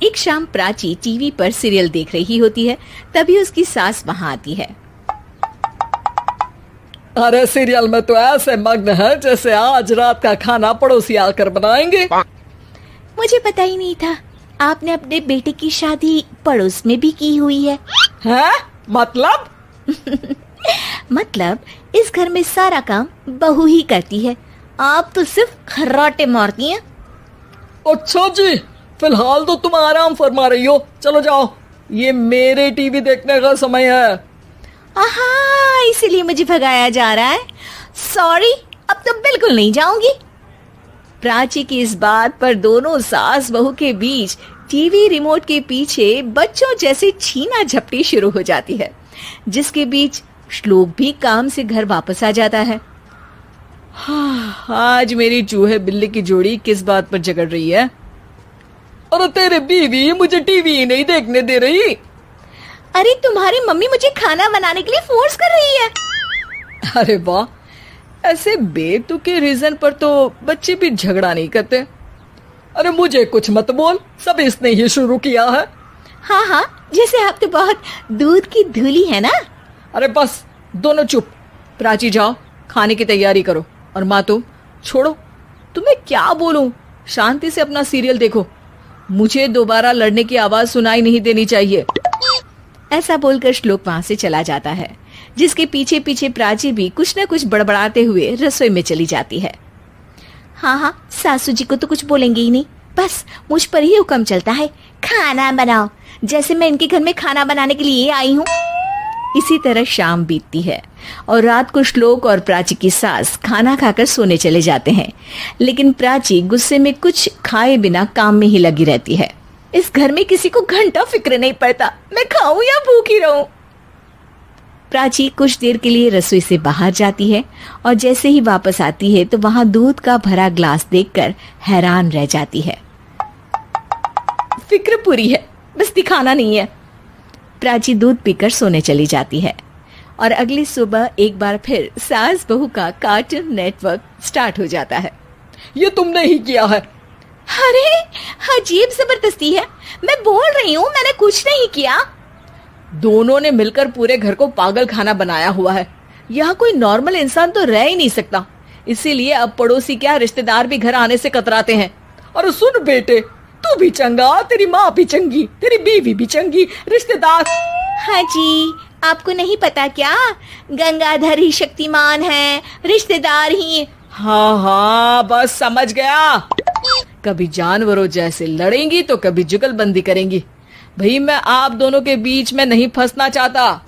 एक शाम प्राची टीवी पर सीरियल देख रही होती है, तभी उसकी सास वहाँ आती है। अरे सीरियल में तो ऐसे मग्न है जैसे आज रात का खाना पड़ोसी आकर बनाएंगे। मुझे पता ही नहीं था आपने अपने बेटे की शादी पड़ोस में भी की हुई है। हैं? मतलब? मतलब इस घर में सारा काम बहू ही करती है, आप तो सिर्फ खर्राटे मारती हैं। अच्छा जी, फिलहाल तो तुम आराम फरमा रही हो, चलो जाओ, ये मेरे टीवी देखने का समय है। आहा, इसीलिए मुझे भगाया जा रहा है। सॉरी, अब तो बिल्कुल नहीं जाऊंगी। प्राची की इस बात पर दोनों सास बहू के बीच टीवी रिमोट के पीछे बच्चों जैसे छीना झपटी शुरू हो जाती है, जिसके बीच श्लोक भी काम से घर वापस आ जाता है। आज मेरी चूहे बिल्ली की जोड़ी किस बात पर झगड़ रही है? अरे तेरे बीवी मुझे टीवी नहीं देखने दे रही। अरे तुम्हारी मम्मी मुझे खाना बनाने के लिए फोर्स कर रही है। अरे वाह, ऐसे बेतुके रीजन पर तो बच्चे भी झगड़ा नहीं करते। अरे मुझे कुछ मत बोल, सब इसने ही शुरू किया है। हाँ हाँ, जैसे आप तो बहुत दूध की धूली है ना। अरे बस दोनों चुप। प्राची जाओ, खाने की तैयारी करो, और माँ तुम छोड़ो, तुम्हें क्या बोलूं, शांति से अपना सीरियल देखो, मुझे दोबारा लड़ने की आवाज सुनाई नहीं देनी चाहिए। ऐसा बोलकर श्लोक वहां से चला जाता है, जिसके पीछे पीछे प्राची भी कुछ न कुछ बड़बड़ाते हुए रसोई में चली जाती है। हाँ हाँ, सासू जी को तो कुछ बोलेंगे ही नहीं, बस मुझ पर ही हुक्म चलता है, खाना बनाओ, जैसे मैं इनके घर में खाना बनाने के लिए आई हूँ। इसी तरह शाम बीतती है और रात को श्लोक और प्राची की सास खाना खाकर सोने चले जाते हैं, लेकिन प्राची गुस्से में कुछ खाए बिना काम में ही लगी रहती है। इस घर में किसी को घंटा फिक्र नहीं पड़ता, मैं खाऊं या भूखी रहूं। प्राची कुछ देर के लिए रसोई से बाहर जाती है और जैसे ही वापस आती है तो वहां दूध का भरा ग्लास देखकर हैरान रह जाती है। फिक्र पूरी है, बस दिखाना नहीं है। प्राची दूध पीकर सोने चली जाती है और अगली सुबह एक बार फिर सास बहू का कार्टून नेटवर्क स्टार्ट हो जाता है। ये तुमने ही किया है। अरे अजीब जबरदस्ती है, मैं बोल रही हूँ मैंने कुछ नहीं किया। दोनों ने मिलकर पूरे घर को पागल खाना बनाया हुआ है। यहाँ कोई नॉर्मल इंसान तो रह ही नहीं सकता, इसीलिए अब पड़ोसी क्या रिश्तेदार भी घर आने से कतराते हैं। और सुन बेटे, तू भी चंगा, तेरी माँ भी चंगी, तेरी बीवी भी चंगी, रिश्तेदार। हाँ जी, आपको नहीं पता क्या, गंगाधर ही शक्तिमान है, रिश्तेदार ही। हाँ हाँ, बस समझ गया। कभी जानवरों जैसे लड़ेंगी तो कभी जुगलबंदी करेंगी। भाई मैं आप दोनों के बीच में नहीं फंसना चाहता।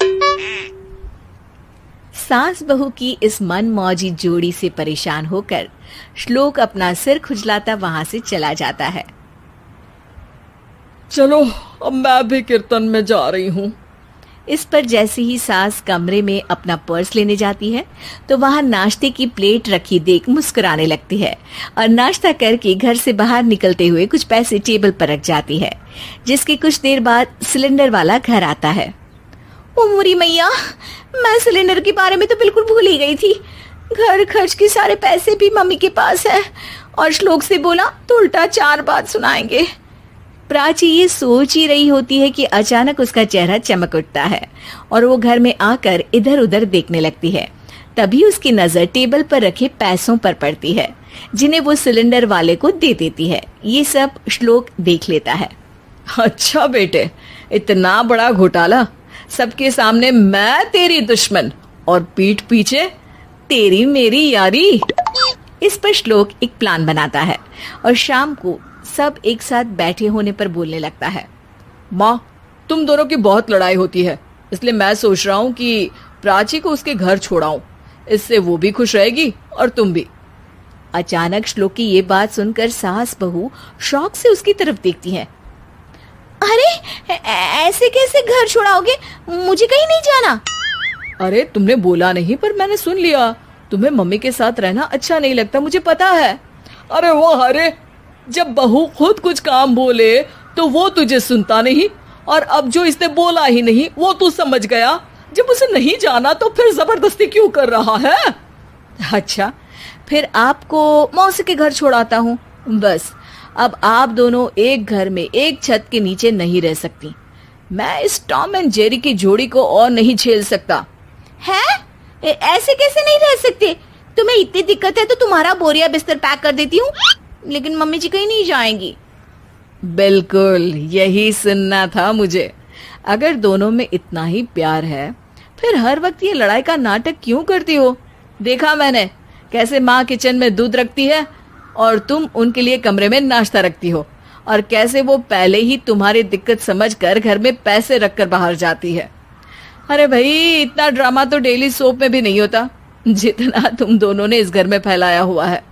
सास बहू की इस मनमौजी जोड़ी से परेशान होकर श्लोक अपना सिर खुजलाता वहां से चला जाता है। चलो अब मैं भी कीर्तन में जा रही हूँ। इस पर जैसे ही सास कमरे में अपना पर्स लेने जाती है तो वहां नाश्ते की प्लेट रखी देख मुस्कुराने लगती है और नाश्ता करके घर से बाहर निकलते हुए कुछ पैसे टेबल पर रख जाती है, जिसके कुछ देर बाद सिलेंडर वाला घर आता है। ओ मुरी मैया, मैं सिलेंडर के बारे में तो बिल्कुल भूल ही गई थी। घर खर्च के सारे पैसे भी मम्मी के पास है और श्लोक से बोला तो उल्टा 4 बात सुनाएंगे। प्राची ये सोच ही रही होती है कि अचानक उसका चेहरा चमक उठता है और वो घर में आकर इधर उधर देखने लगती है। तभी उसकी नजर टेबल पर रखे पैसों पर पड़ती है, जिन्हें वो सिलेंडर वाले को दे देती है। ये सब श्लोक देख लेता है। अच्छा बेटे, इतना बड़ा घोटाला, सबके सामने मैं तेरी दुश्मन और पीठ पीछे तेरी मेरी यारी। इस पर श्लोक एक प्लान बनाता है और शाम को सब एक साथ बैठे होने पर बोलने लगता है। माँ, तुम दोनों की बहुत लड़ाई होती है, इसलिए मैं सोच रहा हूँ कि प्राची को उसके घर छोड़ाऊं, इससे वो भी खुश रहेगी और तुम भी। अचानक श्लोक की ये बात सुनकर सास बहू शौक से उसकी तरफ देखती हैं। अरे ऐसे कैसे घर छोड़ाओगे, मुझे कहीं नहीं जाना। अरे तुमने बोला नहीं पर मैंने सुन लिया, तुम्हें मम्मी के साथ रहना अच्छा नहीं लगता, मुझे पता है। अरे वो अरे, जब बहू खुद कुछ काम बोले तो वो तुझे सुनता नहीं, और अब जो इसने बोला ही नहीं वो तू समझ गया। जब उसे नहीं जाना तो फिर जबरदस्ती क्यों कर रहा है? अच्छा, फिर आपको मौसी के घर छोड़ाता हूँ, बस अब आप दोनों एक घर में एक छत के नीचे नहीं रह सकती। मैं इस टॉम एंड जेरी की जोड़ी को और नहीं झेल सकता। है? ऐसे कैसे नहीं रह सकते? तुम्हें इतनी दिक्कत है तो तुम्हारा बोरिया बिस्तर पैक कर देती हूँ, लेकिन मम्मी जी कहीं नहीं जाएंगी। बिल्कुल यही सुनना था मुझे। अगर दोनों में इतना ही प्यार है फिर हर वक्त ये लड़ाई का नाटक क्यों करती हो? देखा मैंने कैसे माँ किचन में दूध रखती है और तुम उनके लिए कमरे में नाश्ता रखती हो, और कैसे वो पहले ही तुम्हारी दिक्कत समझकर घर में पैसे रखकर बाहर जाती है। अरे भाई, इतना ड्रामा तो डेली सोप में भी नहीं होता जितना तुम दोनों ने इस घर में फैलाया हुआ है।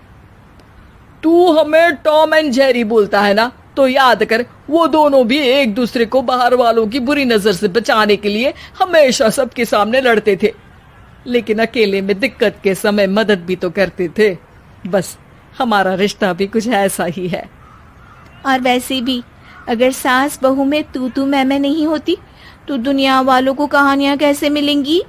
तू हमें टॉम एंड जेरी बोलता है ना, तो याद कर वो दोनों भी एक दूसरे को बाहर वालों की बुरी नजर से बचाने के लिए हमेशा सबके सामने लड़ते थे, लेकिन अकेले में दिक्कत के समय मदद भी तो करते थे। बस हमारा रिश्ता भी कुछ ऐसा ही है। और वैसे भी अगर सास बहू में तू मैं नहीं होती तो दुनिया वालों को कहानियां कैसे मिलेंगी?